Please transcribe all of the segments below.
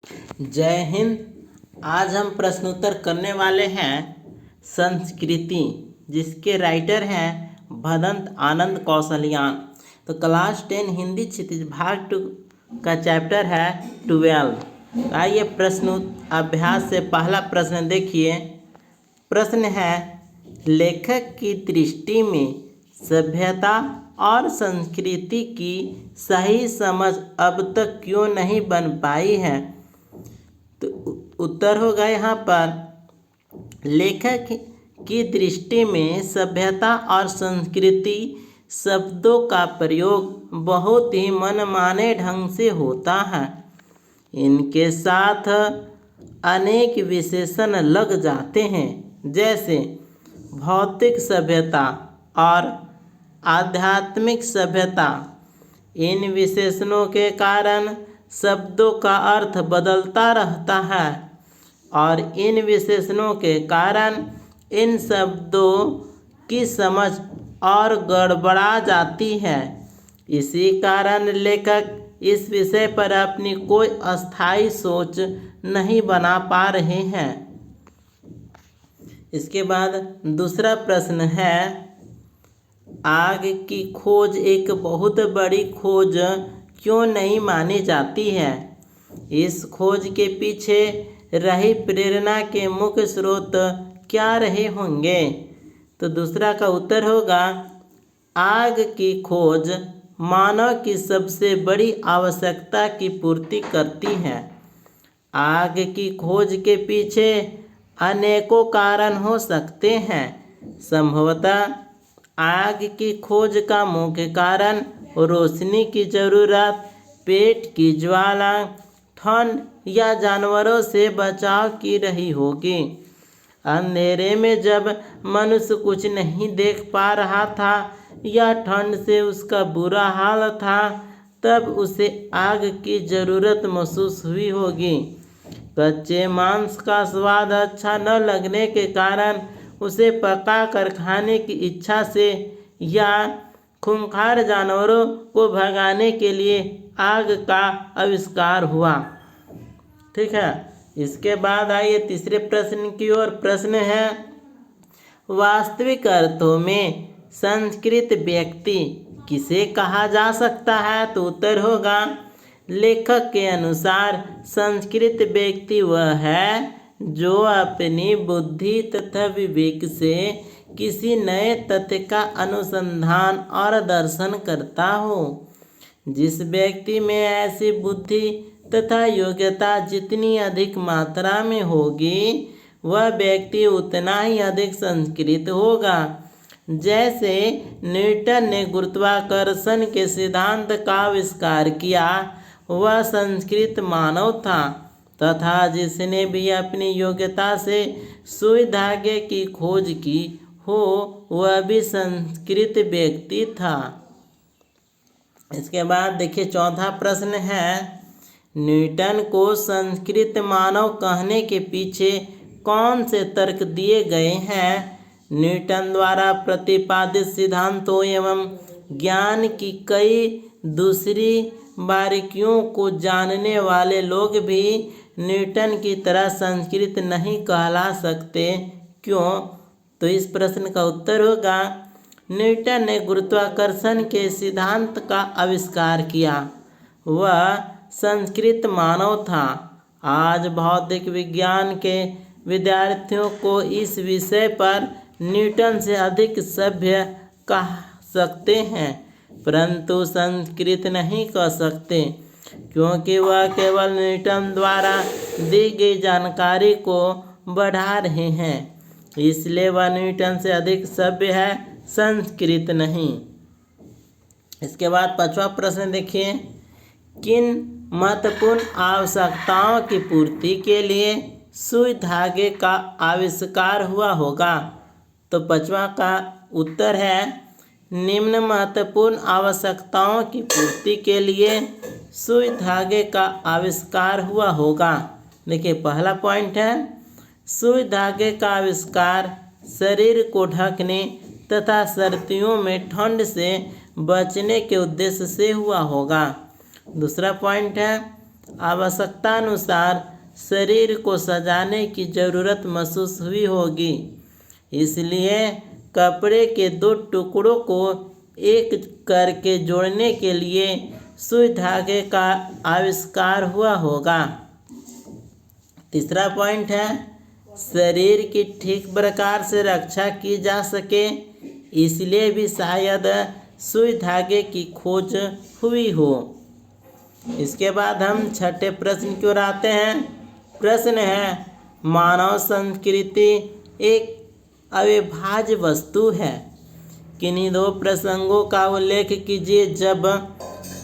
जय हिंद। आज हम प्रश्नोत्तर करने वाले हैं संस्कृति, जिसके राइटर हैं भदंत आनंद कौशलियान। तो क्लास 10 हिंदी क्षितिज भाग 2 का चैप्टर है 12। आइए प्रश्न अभ्यास से पहला प्रश्न देखिए। प्रश्न है, लेखक की दृष्टि में सभ्यता और संस्कृति की सही समझ अब तक क्यों नहीं बन पाई है। तो उत्तर होगा यहाँ पर, लेखक की दृष्टि में सभ्यता और संस्कृति शब्दों का प्रयोग बहुत ही मनमाने ढंग से होता है। इनके साथ अनेक विशेषण लग जाते हैं, जैसे भौतिक सभ्यता और आध्यात्मिक सभ्यता। इन विशेषणों के कारण शब्दों का अर्थ बदलता रहता है और इन विशेषणों के कारण इन शब्दों की समझ और गड़बड़ा जाती है। इसी कारण लेखक इस विषय पर अपनी कोई अस्थायी सोच नहीं बना पा रहे हैं। इसके बाद दूसरा प्रश्न है, आग की खोज एक बहुत बड़ी खोज क्यों नहीं मानी जाती है। इस खोज के पीछे रही प्रेरणा के मुख्य स्रोत क्या रहे होंगे। तो दूसरा का उत्तर होगा, आग की खोज मानव की सबसे बड़ी आवश्यकता की पूर्ति करती है। आग की खोज के पीछे अनेकों कारण हो सकते हैं। संभवतः आग की खोज का मुख्य कारण रोशनी की ज़रूरत, पेट की ज्वाला, ठंड या जानवरों से बचाव की रही होगी। अंधेरे में जब मनुष्य कुछ नहीं देख पा रहा था या ठंड से उसका बुरा हाल था, तब उसे आग की ज़रूरत महसूस हुई होगी। कच्चे मांस का स्वाद अच्छा न लगने के कारण उसे पका कर खाने की इच्छा से या खूंखार जानवरों को भगाने के लिए आग का आविष्कार हुआ। ठीक है। इसके बाद आइए तीसरे प्रश्न की ओर। प्रश्न है, वास्तविक अर्थों में संस्कृत व्यक्ति किसे कहा जा सकता है। तो उत्तर होगा, लेखक के अनुसार संस्कृत व्यक्ति वह है जो अपनी बुद्धि तथा विवेक से किसी नए तथ्य का अनुसंधान और दर्शन करता हो। जिस व्यक्ति में ऐसी बुद्धि तथा योग्यता जितनी अधिक मात्रा में होगी, वह व्यक्ति उतना ही अधिक संस्कृत होगा। जैसे न्यूटन ने गुरुत्वाकर्षण के सिद्धांत का आविष्कार किया, वह संस्कृत मानव था, तथा जिसने भी अपनी योग्यता से सुई धागे की खोज की हो, वह भी संस्कृत व्यक्ति था। इसके बाद देखिए चौथा प्रश्न है, न्यूटन को संस्कृत मानव कहने के पीछे कौन से तर्क दिए गए हैं। न्यूटन द्वारा प्रतिपादित सिद्धांतों एवं ज्ञान की कई दूसरी बारीकियों को जानने वाले लोग भी न्यूटन की तरह संस्कृत नहीं कहला सकते। क्यों। तो इस प्रश्न का उत्तर होगा, न्यूटन ने गुरुत्वाकर्षण के सिद्धांत का आविष्कार किया, वह संस्कृत मानव था। आज भौतिक विज्ञान के विद्यार्थियों को इस विषय पर न्यूटन से अधिक सभ्य कह सकते हैं, परंतु संस्कृत नहीं कह सकते, क्योंकि वह केवल न्यूटन द्वारा दी गई जानकारी को बढ़ा रहे हैं। इसलिए वह न्यूटन से अधिक सभ्य है, संस्कृत नहीं। इसके बाद पांचवा प्रश्न देखिए, किन महत्वपूर्ण आवश्यकताओं की पूर्ति के लिए सुई धागे का आविष्कार हुआ होगा। तो पांचवा का उत्तर है, निम्न महत्वपूर्ण आवश्यकताओं की पूर्ति के लिए सुई धागे का आविष्कार हुआ होगा। देखिए पहला पॉइंट है, सुई धागे का आविष्कार शरीर को ढकने तथा सर्दियों में ठंड से बचने के उद्देश्य से हुआ होगा। दूसरा पॉइंट है, आवश्यकता अनुसार शरीर को सजाने की ज़रूरत महसूस हुई होगी, इसलिए कपड़े के दो टुकड़ों को एक करके जोड़ने के लिए सुई धागे का आविष्कार हुआ होगा। तीसरा पॉइंट है, शरीर की ठीक प्रकार से रक्षा की जा सके इसलिए भी शायद सुई धागे की खोज हुई हो। इसके बाद हम छठे प्रश्न की ओर आते हैं। प्रश्न है, मानव संस्कृति एक अविभाज्य वस्तु है। किन्हीं दो प्रसंगों का उल्लेख कीजिए जब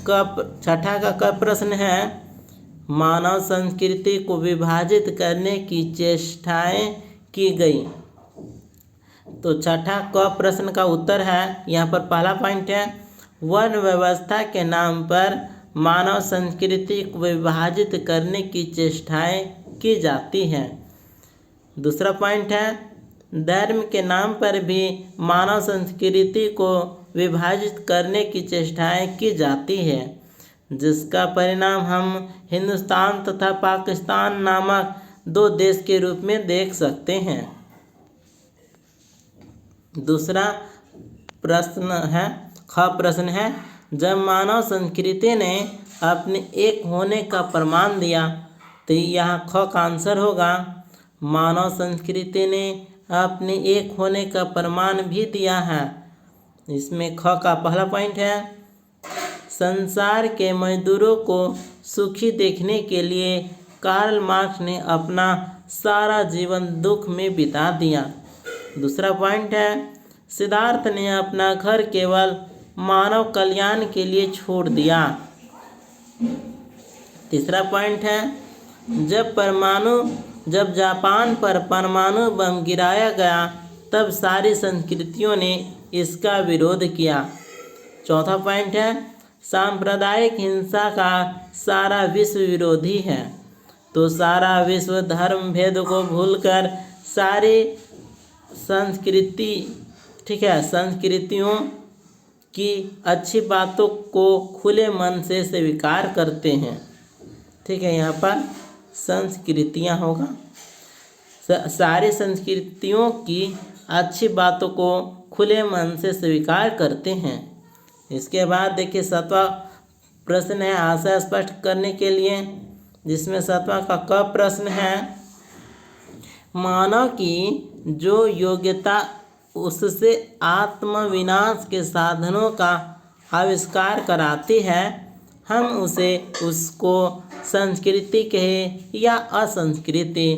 छठा का क प्रश्न है, मानव संस्कृति को विभाजित करने की चेष्टाएं की गई। तो छठा क प्रश्न का उत्तर है, यहाँ पर पहला पॉइंट है, वर्ण व्यवस्था के नाम पर मानव संस्कृति को विभाजित करने की चेष्टाएं की जाती हैं। दूसरा पॉइंट है, धर्म के नाम पर भी मानव संस्कृति को विभाजित करने की चेष्टाएं की जाती है, जिसका परिणाम हम हिंदुस्तान तथा पाकिस्तान नामक दो देश के रूप में देख सकते हैं। दूसरा प्रश्न है, ख प्रश्न है, जब मानव संस्कृति ने अपने एक होने का प्रमाण दिया, तो यहाँ ख का आंसर होगा, मानव संस्कृति ने अपने एक होने का प्रमाण भी दिया है। इसमें ख का पहला पॉइंट है, संसार के मजदूरों को सुखी देखने के लिए कार्ल मार्क्स ने अपना सारा जीवन दुख में बिता दिया। दूसरा पॉइंट है, सिद्धार्थ ने अपना घर केवल मानव कल्याण के लिए छोड़ दिया। तीसरा पॉइंट है, जब जापान पर परमाणु बम गिराया गया तब सारी संस्कृतियों ने इसका विरोध किया। चौथा पॉइंट है, सांप्रदायिक हिंसा का सारा विश्व विरोधी है। तो सारा विश्व धर्म भेद को भूलकर सारी संस्कृतियों की अच्छी बातों को खुले मन से स्वीकार करते हैं। ठीक है, यहाँ पर संस्कृतियाँ होगा, सारी संस्कृतियों की अच्छी बातों को खुले मन से स्वीकार करते हैं। इसके बाद देखिए सातवां प्रश्न है आशय स्पष्ट करने के लिए, जिसमें सातवां का क प्रश्न है, मानव की जो योग्यता उससे आत्मविनाश के साधनों का आविष्कार कराती है, हम उसको संस्कृति कहे या असंस्कृति।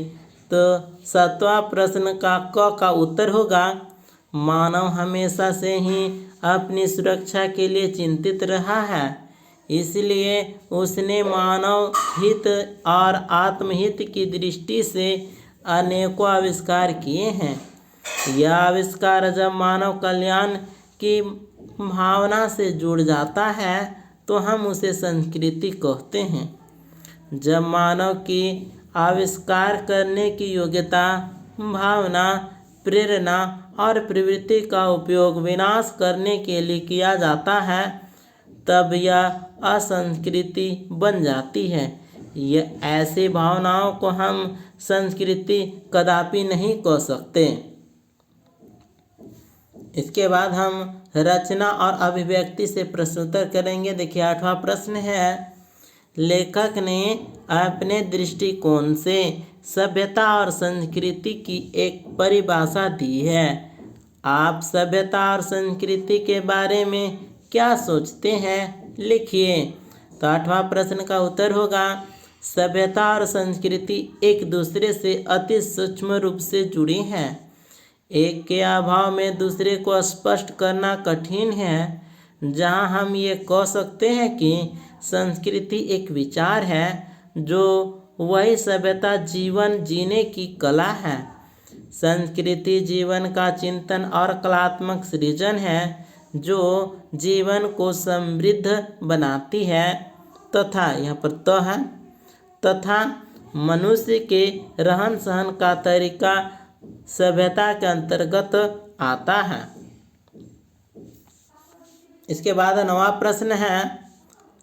तो सातवां प्रश्न का क का उत्तर होगा, मानव हमेशा से ही अपनी सुरक्षा के लिए चिंतित रहा है, इसलिए उसने मानव हित और आत्महित की दृष्टि से अनेकों आविष्कार किए हैं। यह आविष्कार जब मानव कल्याण की भावना से जुड़ जाता है तो हम उसे संस्कृति कहते हैं। जब मानव की आविष्कार करने की योग्यता, भावना, प्रेरणा और प्रवृत्ति का उपयोग विनाश करने के लिए किया जाता है, तब यह असंस्कृति बन जाती है। यह ऐसी भावनाओं को हम संस्कृति कदापि नहीं कह सकते। इसके बाद हम रचना और अभिव्यक्ति से प्रश्नोत्तर करेंगे। देखिए आठवां प्रश्न है, लेखक ने अपने दृष्टिकोण से सभ्यता और संस्कृति की एक परिभाषा दी है। आप सभ्यता और संस्कृति के बारे में क्या सोचते हैं, लिखिए। तो आठवां प्रश्न का उत्तर होगा, सभ्यता और संस्कृति एक दूसरे से अति सूक्ष्म रूप से जुड़ी हैं। एक के अभाव में दूसरे को स्पष्ट करना कठिन है। जहां हम ये कह सकते हैं कि संस्कृति एक विचार है, जो वही सभ्यता जीवन जीने की कला है। संस्कृति जीवन का चिंतन और कलात्मक सृजन है, जो जीवन को समृद्ध बनाती है तथा यहाँ पर तो है तथा मनुष्य के रहन सहन का तरीका सभ्यता के अंतर्गत आता है। इसके बाद नवा प्रश्न है,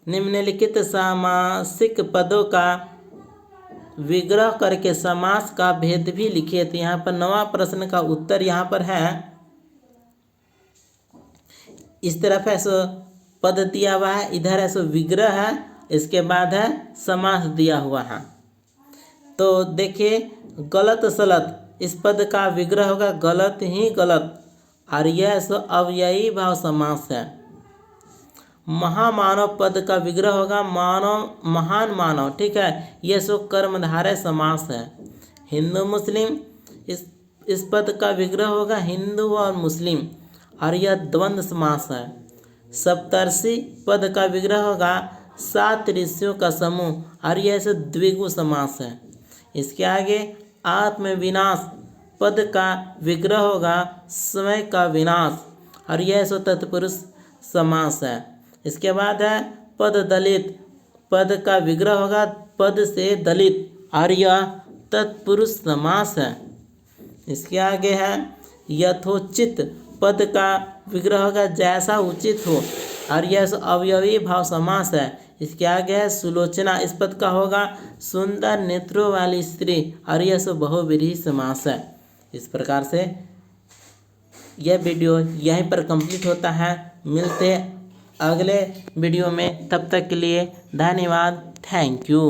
निम्नलिखित समासिक पदों का विग्रह करके समास का भेद भी लिखिए। तो यहाँ पर 9वां प्रश्न का उत्तर यहाँ पर है, इस तरफ है सो पद दिया हुआ है, इधर है सो विग्रह है, इसके बाद है समास दिया हुआ है। तो देखिए गलत सलत, इस पद का विग्रह होगा गलत ही गलत, और यह सो अव्ययी भाव समास है। महामानव पद का विग्रह होगा मानव, महान मानव, ठीक है, यह सो कर्मधारय समास है। हिंदू मुस्लिम, इस पद का विग्रह होगा हिंदू और मुस्लिम, और यह द्वंद्व समास है। सप्तर्षि पद का विग्रह होगा 7 ऋषियों का समूह, और यह सो द्विगु समास है। इसके आगे आत्मविनाश पद का विग्रह होगा स्वयं का विनाश, और यह सो तत्पुरुष समास है। इसके बाद है पद दलित पद का विग्रह होगा पद से दलित, और यह तत्पुरुष समास है। इसके आगे है यथोचित पद का विग्रह होगा जैसा उचित हो, और यह अवयवी भाव समास है। इसके आगे है सुलोचना, इस पद का होगा सुंदर नेत्रों वाली स्त्री, और यह बहुव्रीहि समास है। इस प्रकार से यह वीडियो यहीं पर कंप्लीट होता है। मिलते अगले वीडियो में, तब तक के लिए धन्यवाद, थैंक यू।